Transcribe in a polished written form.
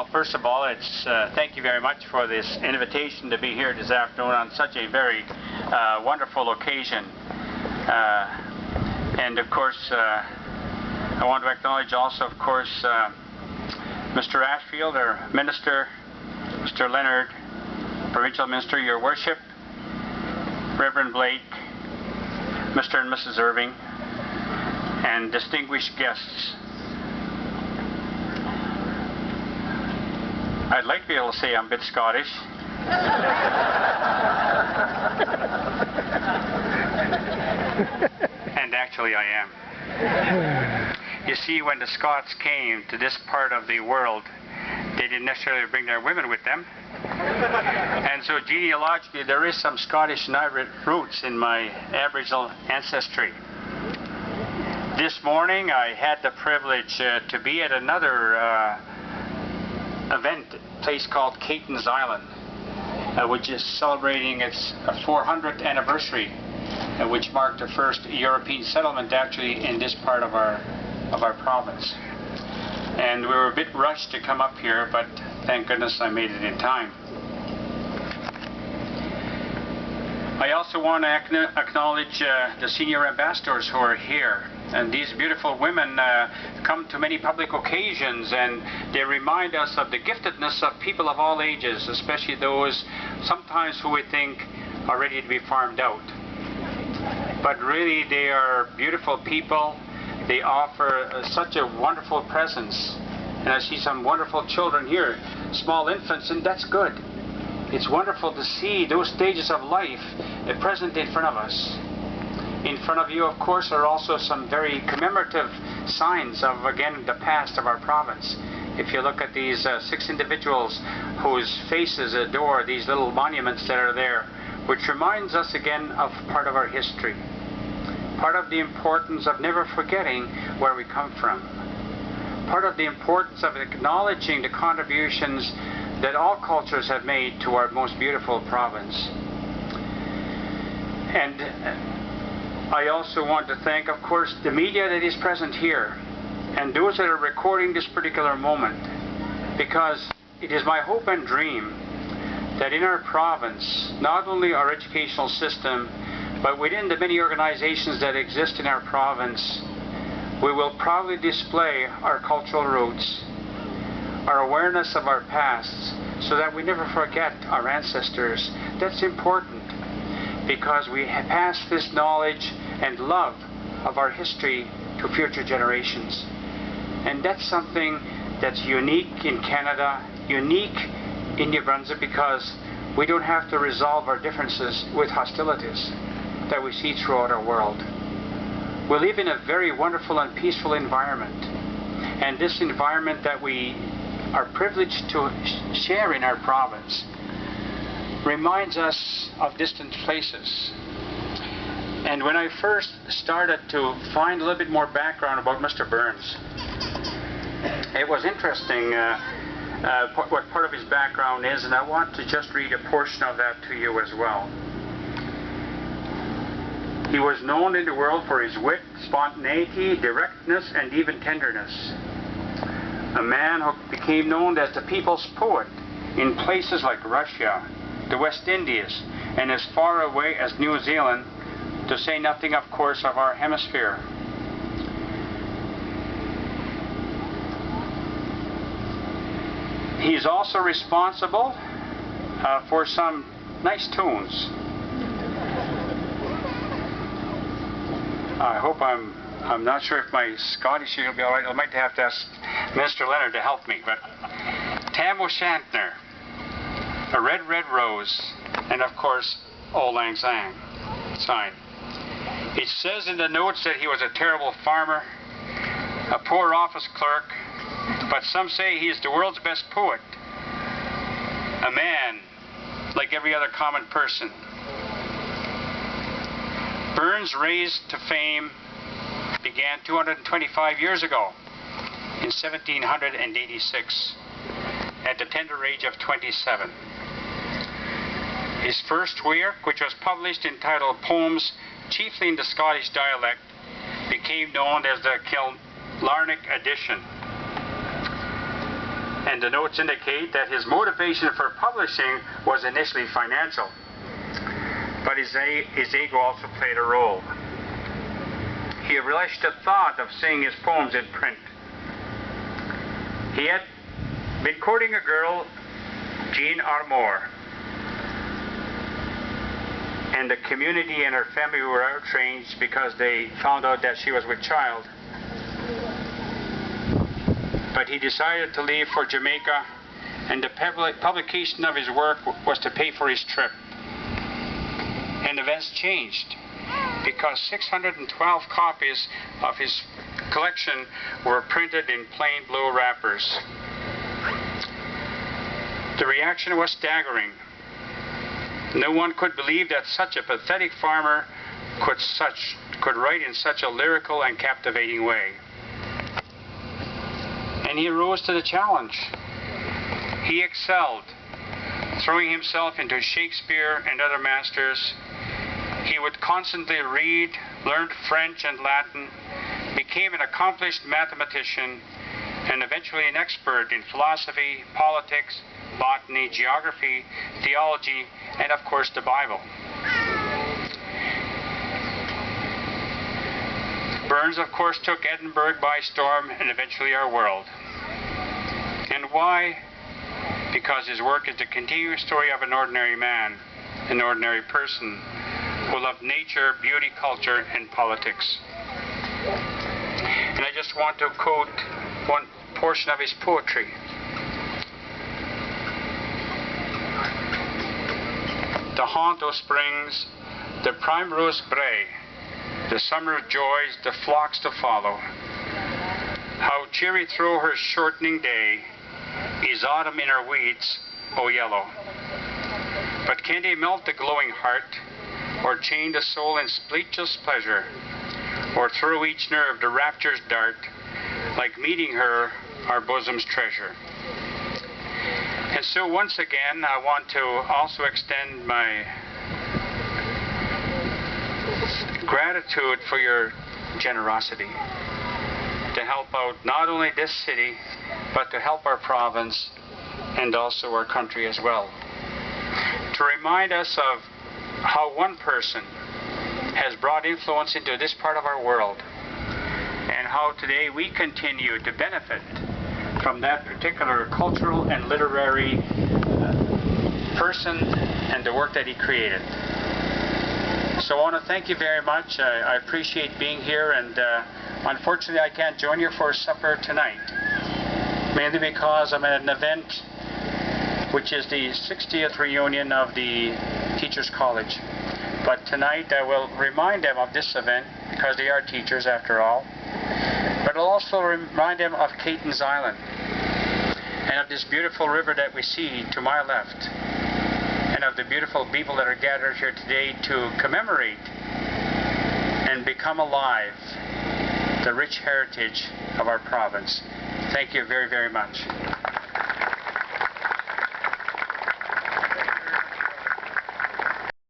Well, first of all, it's thank you very much for this invitation to be here this afternoon on such a very wonderful occasion. And of course, I want to acknowledge also, of course, Mr. Ashfield, our Minister, Mr. Leonard, Provincial Minister, Your Worship, Reverend Blake, Mr. and Mrs. Irving, and distinguished guests. I'd like to be able to say I'm a bit Scottish. And actually I am. You see, when the Scots came to this part of the world, they didn't necessarily bring their women with them. And so genealogically there is some Scottish and Irish roots in my Aboriginal ancestry. This morning I had the privilege to be at another event, a place called Caton's Island, which is celebrating its 400th anniversary, which marked the first European settlement actually in this part of our province. And we were a bit rushed to come up here, but thank goodness I made it in time. I also want to acknowledge the senior ambassadors who are here. And these beautiful women come to many public occasions, and they remind us of the giftedness of people of all ages, especially those sometimes who we think are ready to be farmed out. But really they are beautiful people. They offer such a wonderful presence. And I see some wonderful children here, small infants, and that's good. It's wonderful to see those stages of life present in front of us. In front of you, of course, are also some very commemorative signs of, again, the past of our province. If you look at these 6 individuals whose faces adore these little monuments that are there, which reminds us again of part of our history. Part of the importance of never forgetting where we come from. Part of the importance of acknowledging the contributions that all cultures have made to our most beautiful province. And I also want to thank, of course, the media that is present here and those that are recording this particular moment, because it is my hope and dream that in our province, not only our educational system, but within the many organizations that exist in our province, we will proudly display our cultural roots, our awareness of our past, so that we never forget our ancestors. That's important, because we pass this knowledge and love of our history to future generations. And that's something that's unique in Canada, unique in New Brunswick, because we don't have to resolve our differences with hostilities that we see throughout our world. We live in a very wonderful and peaceful environment. And this environment that we are privileged to share in our province reminds us of distant places. And when I first started to find a little bit more background about Mr. Burns, it was interesting what part of his background is, and I want to just read a portion of that to you as well. He was known in the world for his wit, spontaneity, directness, and even tenderness. A man who became known as the people's poet in places like Russia, the West Indies, and as far away as New Zealand, to say nothing, of course, of our hemisphere. He's also responsible for some nice tunes. I hope I'm not sure if my Scottish will be all right. I might have to ask Mr. Leonard to help me. But Tam O'Shanter, A Red, Red Rose, and of course, Auld Lang Syne. It says in the notes that he was a terrible farmer, a poor office clerk, but some say he is the world's best poet. A man like every other common person. Burns' rise to fame began 225 years ago, in 1786, at the tender age of 27. His first work, which was published entitled Poems Chiefly in the Scottish Dialect, became known as the Killarney edition. and the notes indicate that his motivation for publishing was initially financial, but his ego also played a role. He relished the thought of seeing his poems in print. He had been courting a girl, Jean Armour, and the community and her family were outraged because they found out that she was with child. But he decided to leave for Jamaica, and the publication of his work was to pay for his trip. And events changed, because 612 copies of his collection were printed in plain blue wrappers. The reaction was staggering. No one could believe that such a pathetic farmer could write in such a lyrical and captivating way. And he rose to the challenge. He excelled, throwing himself into Shakespeare and other masters. He would constantly read, learned French and Latin, became an accomplished mathematician, and eventually an expert in philosophy, politics, botany, geography, theology, and of course the Bible. Burns, of course, took Edinburgh by storm and eventually our world. And why? Because his work is the continuing story of an ordinary man, an ordinary person, who loved nature, beauty, culture, and politics. And I just want to quote one portion of his poetry. The haunt o' springs, the primrose brae, the summer joys, the flocks to follow. How cheery through her shortening day is autumn in her weeds, o yellow. But can they melt the glowing heart, or chain the soul in speechless pleasure, or through each nerve the rapture's dart, like meeting her, our bosom's treasure? And so once again, I want to also extend my gratitude for your generosity to help out not only this city, but to help our province and also our country as well. To remind us of how one person has brought influence into this part of our world, and how today we continue to benefit from that particular cultural and literary person and the work that he created. So I want to thank you very much. I appreciate being here, and unfortunately I can't join you for supper tonight, mainly because I'm at an event which is the 60th reunion of the Teachers College. But tonight I will remind them of this event, because they are teachers after all. But I'll also remind them of Caton's Island, and of this beautiful river that we see to my left, and of the beautiful people that are gathered here today to commemorate and become alive the rich heritage of our province. Thank you very, very much.